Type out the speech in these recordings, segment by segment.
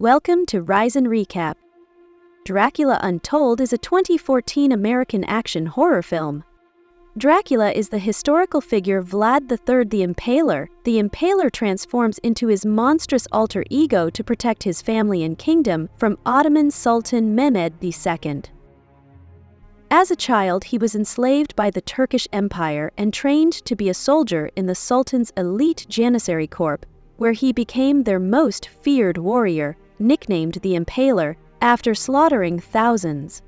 Welcome to Rise and Recap. Dracula Untold is a 2014 American action horror film. Dracula is the historical figure Vlad III the Impaler. The Impaler transforms into his monstrous alter ego to protect his family and kingdom from Ottoman Sultan Mehmed II. As a child, he was enslaved by the Turkish Empire and trained to be a soldier in the Sultan's elite Janissary Corps, where he became their most feared warrior, nicknamed the Impaler, after slaughtering thousands.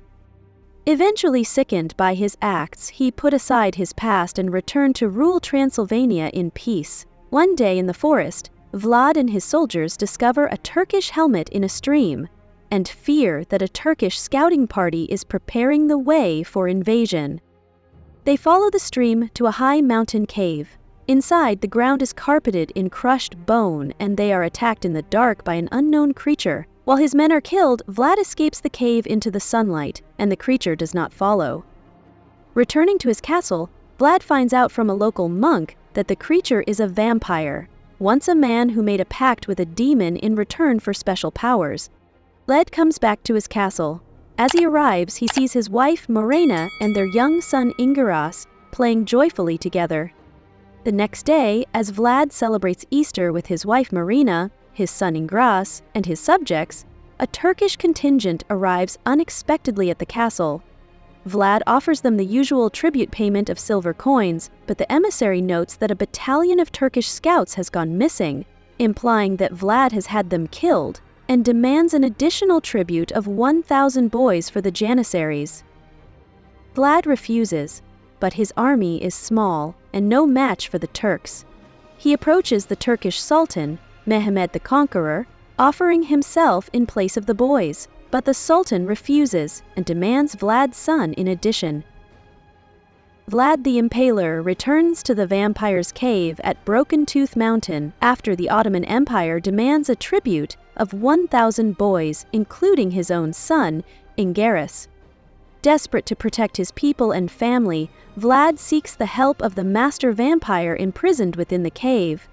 Eventually sickened by his acts, he put aside his past and returned to rule Transylvania in peace. One day in the forest, Vlad and his soldiers discover a Turkish helmet in a stream and fear that a Turkish scouting party is preparing the way for invasion. They follow the stream to a high mountain cave. Inside, the ground is carpeted in crushed bone, and they are attacked in the dark by an unknown creature. While his men are killed, Vlad escapes the cave into the sunlight, and the creature does not follow. Returning to his castle, Vlad finds out from a local monk that the creature is a vampire, once a man who made a pact with a demon in return for special powers. Vlad comes back to his castle. As he arrives, he sees his wife Morena and their young son Ingaras playing joyfully together. The next day, as Vlad celebrates Easter with his wife Marina, his son Ingras, and his subjects, a Turkish contingent arrives unexpectedly at the castle. Vlad offers them the usual tribute payment of silver coins, but the emissary notes that a battalion of Turkish scouts has gone missing, implying that Vlad has had them killed, and demands an additional tribute of 1,000 boys for the Janissaries. Vlad refuses, but his army is small and no match for the Turks. He approaches the Turkish Sultan, Mehmed the Conqueror, offering himself in place of the boys, but the Sultan refuses and demands Vlad's son in addition. Vlad the Impaler returns to the vampire's cave at Broken Tooth Mountain after the Ottoman Empire demands a tribute of 1,000 boys, including his own son, Ingaris. Desperate to protect his people and family, Vlad seeks the help of the master vampire imprisoned within the cave.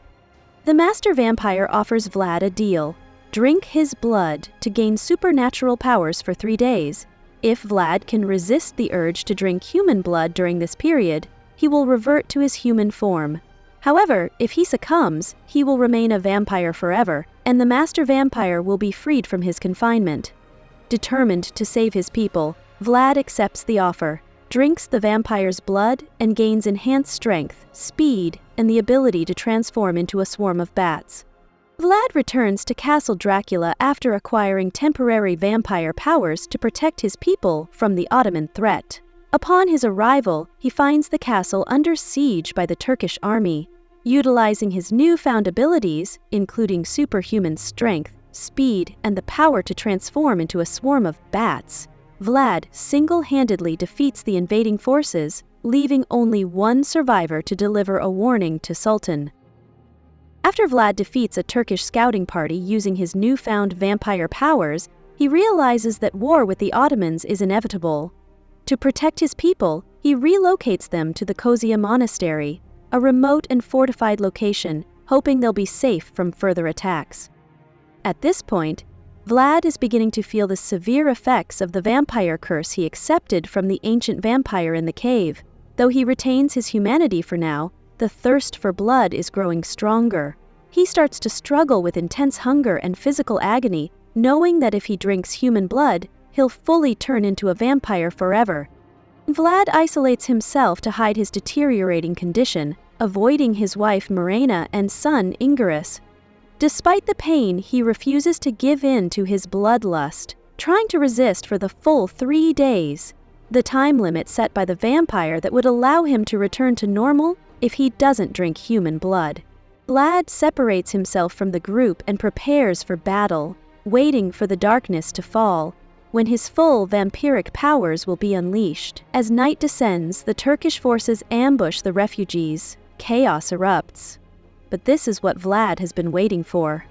The master vampire offers Vlad a deal: drink his blood to gain supernatural powers for 3 days. If Vlad can resist the urge to drink human blood during this period, he will revert to his human form. However, if he succumbs, he will remain a vampire forever, and the master vampire will be freed from his confinement. Determined to save his people, Vlad accepts the offer, drinks the vampire's blood, and gains enhanced strength, speed, and the ability to transform into a swarm of bats. Vlad returns to Castle Dracula after acquiring temporary vampire powers to protect his people from the Ottoman threat. Upon his arrival, he finds the castle under siege by the Turkish army. Utilizing his newfound abilities, including superhuman strength, speed, and the power to transform into a swarm of bats, Vlad single-handedly defeats the invading forces, leaving only one survivor to deliver a warning to Sultan. After Vlad defeats a Turkish scouting party using his newfound vampire powers, he realizes that war with the Ottomans is inevitable. To protect his people, he relocates them to the Kozia Monastery, a remote and fortified location, hoping they'll be safe from further attacks. At this point, Vlad is beginning to feel the severe effects of the vampire curse he accepted from the ancient vampire in the cave. Though he retains his humanity for now, the thirst for blood is growing stronger. He starts to struggle with intense hunger and physical agony, knowing that if he drinks human blood, he'll fully turn into a vampire forever. Vlad isolates himself to hide his deteriorating condition, avoiding his wife Morena and son Ingaris. Despite the pain, he refuses to give in to his bloodlust, trying to resist for the full 3 days, the time limit set by the vampire that would allow him to return to normal if he doesn't drink human blood. Vlad separates himself from the group and prepares for battle, waiting for the darkness to fall, when his full vampiric powers will be unleashed. As night descends, the Turkish forces ambush the refugees. Chaos erupts. But this is what Vlad has been waiting for.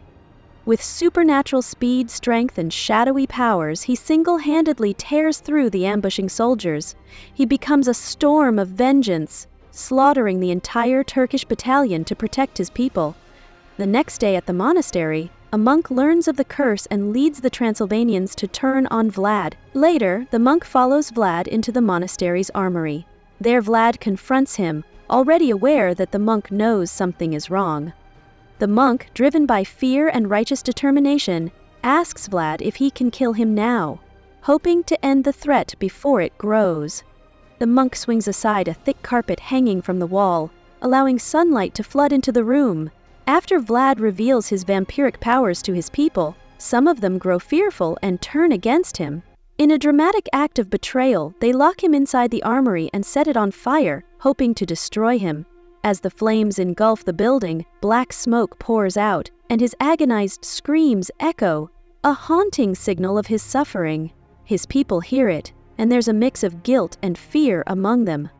With supernatural speed, strength, and shadowy powers, he single-handedly tears through the ambushing soldiers. He becomes a storm of vengeance, slaughtering the entire Turkish battalion to protect his people. The next day at the monastery, a monk learns of the curse and leads the Transylvanians to turn on Vlad. Later, the monk follows Vlad into the monastery's armory. There Vlad confronts him, already aware that the monk knows something is wrong. The monk, driven by fear and righteous determination, asks Vlad if he can kill him now, hoping to end the threat before it grows. The monk swings aside a thick carpet hanging from the wall, allowing sunlight to flood into the room. After Vlad reveals his vampiric powers to his people, some of them grow fearful and turn against him. In a dramatic act of betrayal, they lock him inside the armory and set it on fire, hoping to destroy him. As the flames engulf the building, black smoke pours out, and his agonized screams echo, a haunting signal of his suffering. His people hear it, and there's a mix of guilt and fear among them.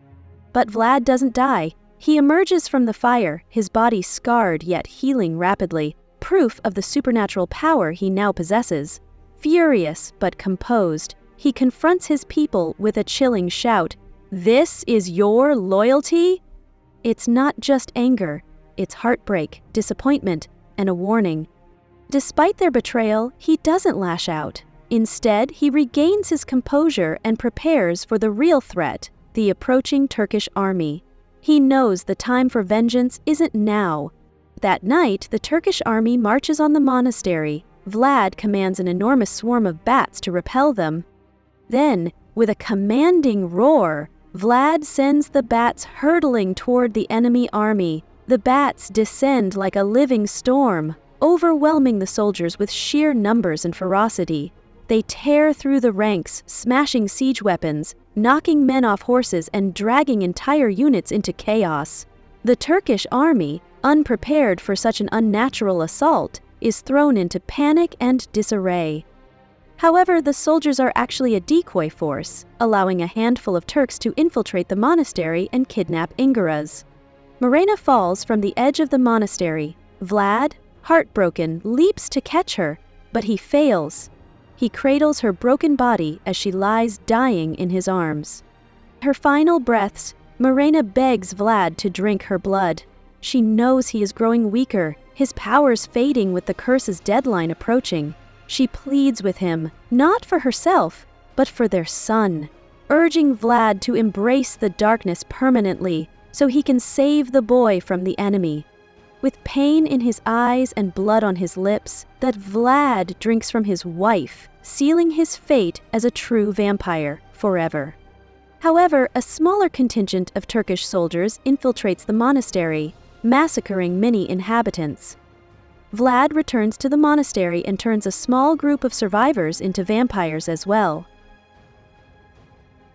But Vlad doesn't die. He emerges from the fire, his body scarred yet healing rapidly, proof of the supernatural power he now possesses. Furious but composed, he confronts his people with a chilling shout, "This is your loyalty?" It's not just anger, it's heartbreak, disappointment, and a warning. Despite their betrayal, he doesn't lash out. Instead, he regains his composure and prepares for the real threat, the approaching Turkish army. He knows the time for vengeance isn't now. That night, the Turkish army marches on the monastery. Vlad commands an enormous swarm of bats to repel them. Then, with a commanding roar, Vlad sends the bats hurtling toward the enemy army. The bats descend like a living storm, overwhelming the soldiers with sheer numbers and ferocity. They tear through the ranks, smashing siege weapons, knocking men off horses and dragging entire units into chaos. The Turkish army, unprepared for such an unnatural assault, is thrown into panic and disarray. However, the soldiers are actually a decoy force, allowing a handful of Turks to infiltrate the monastery and kidnap Ingaraz. Mirena falls from the edge of the monastery. Vlad, heartbroken, leaps to catch her, but he fails. He cradles her broken body as she lies dying in his arms. Her final breaths, Mirena begs Vlad to drink her blood. She knows he is growing weaker, his powers fading with the curse's deadline approaching. She pleads with him, not for herself, but for their son, urging Vlad to embrace the darkness permanently so he can save the boy from the enemy. With pain in his eyes and blood on his lips, that Vlad drinks from his wife, sealing his fate as a true vampire forever. However, a smaller contingent of Turkish soldiers infiltrates the monastery, massacring many inhabitants. Vlad returns to the monastery and turns a small group of survivors into vampires as well.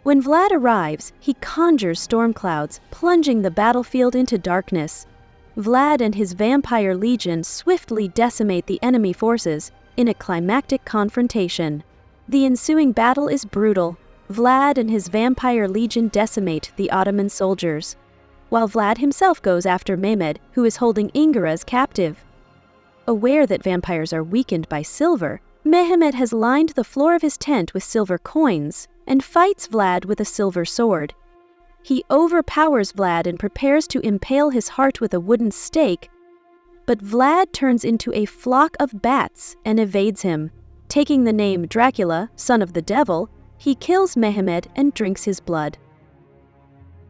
When Vlad arrives, he conjures storm clouds, plunging the battlefield into darkness. Vlad and his vampire legion swiftly decimate the enemy forces in a climactic confrontation. The ensuing battle is brutal. Vlad and his vampire legion decimate the Ottoman soldiers, while Vlad himself goes after Mehmed, who is holding Ingaraz captive. Aware that vampires are weakened by silver, Mehmed has lined the floor of his tent with silver coins and fights Vlad with a silver sword. He overpowers Vlad and prepares to impale his heart with a wooden stake, but Vlad turns into a flock of bats and evades him. Taking the name Dracula, son of the devil, he kills Mehmed and drinks his blood.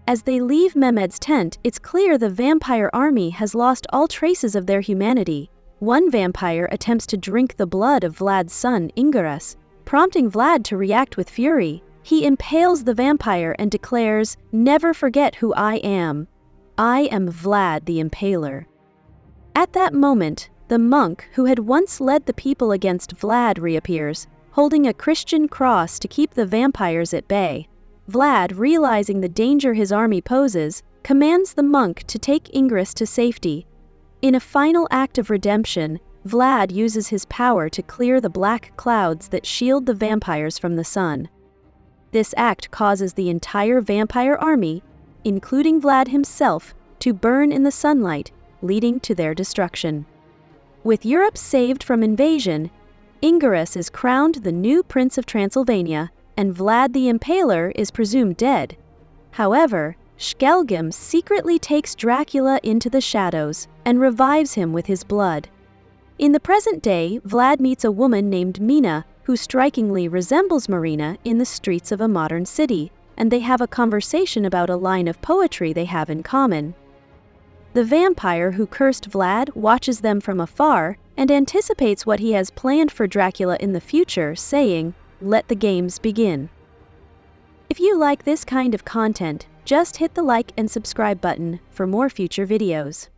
As they leave Mehmed's tent, it's clear the vampire army has lost all traces of their humanity. One vampire attempts to drink the blood of Vlad's son, Ingaraz, prompting Vlad to react with fury. He impales the vampire and declares, "Never forget who I am. I am Vlad the Impaler." At that moment, the monk who had once led the people against Vlad reappears, holding a Christian cross to keep the vampires at bay. Vlad, realizing the danger his army poses, commands the monk to take Ingaraz to safety. In a final act of redemption, Vlad uses his power to clear the black clouds that shield the vampires from the sun. This act causes the entire vampire army, including Vlad himself, to burn in the sunlight, leading to their destruction. With Europe saved from invasion, Ingaraz is crowned the new Prince of Transylvania, and Vlad the Impaler is presumed dead. However, Skelgim secretly takes Dracula into the shadows and revives him with his blood. In the present day, Vlad meets a woman named Mina, who strikingly resembles Marina in the streets of a modern city, and they have a conversation about a line of poetry they have in common. The vampire who cursed Vlad watches them from afar and anticipates what he has planned for Dracula in the future, saying, "Let the games begin." If you like this kind of content, just hit the like and subscribe button for more future videos.